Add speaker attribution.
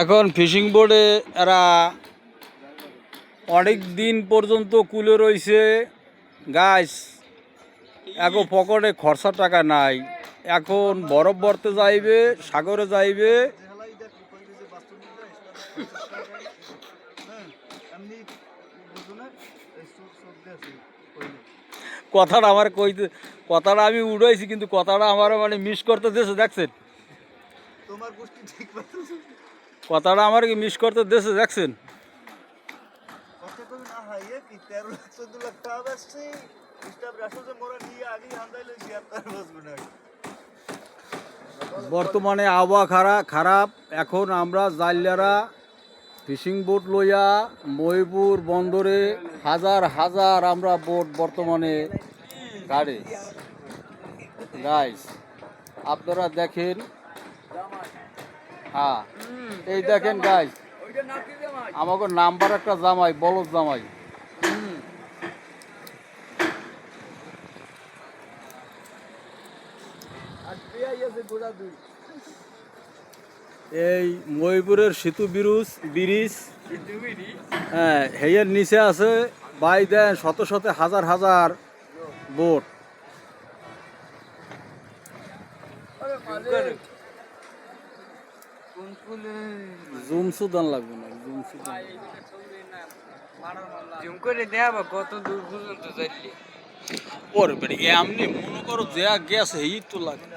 Speaker 1: এখন ফিশিং বোর্ডে এরা অনেক দিন পর্যন্ত কুলে রয়েছে গাছ। এখন পকেটে খরচা টাকা নাই, এখন বরফ বরতে যাইবে, সাগরে যাইবে। কথাটা আমার কইতে, কথাটা আমি উড়াইছি কিন্তু কথাটা আমার মানে মিস করতে দিয়েছে, দেখছেন কথাটা আমার কি মিস করতে দিয়েছে, দেখছেন। বর্তমানে আবহাওয়া খারাপ। এখন আমরা জাইলারা ফিশিং বোট লইয়া মহিপুর বন্দরে হাজার হাজার আমরা বোট বর্তমানে গাড়ি গাইস আপনারা দেখেন। হ্যাঁ, এই দেখেন গাইস, আমাকে নাম্বার একটা জামাই, বলদ জামাই। এই মহিপুরের সেতু ব্রিজ, হ্যাঁ, হেয়ের নিচে আছে বাই দেন শত শত হাজার হাজার বোট। জুম সুদান লাগবে না, জুম সুদান
Speaker 2: জুম করে দেখাবো কত দূর পর্যন্ত যাইলে।
Speaker 1: ওরে বেড়ে এমনি মনে করো যে গেছে এই তো লাগে।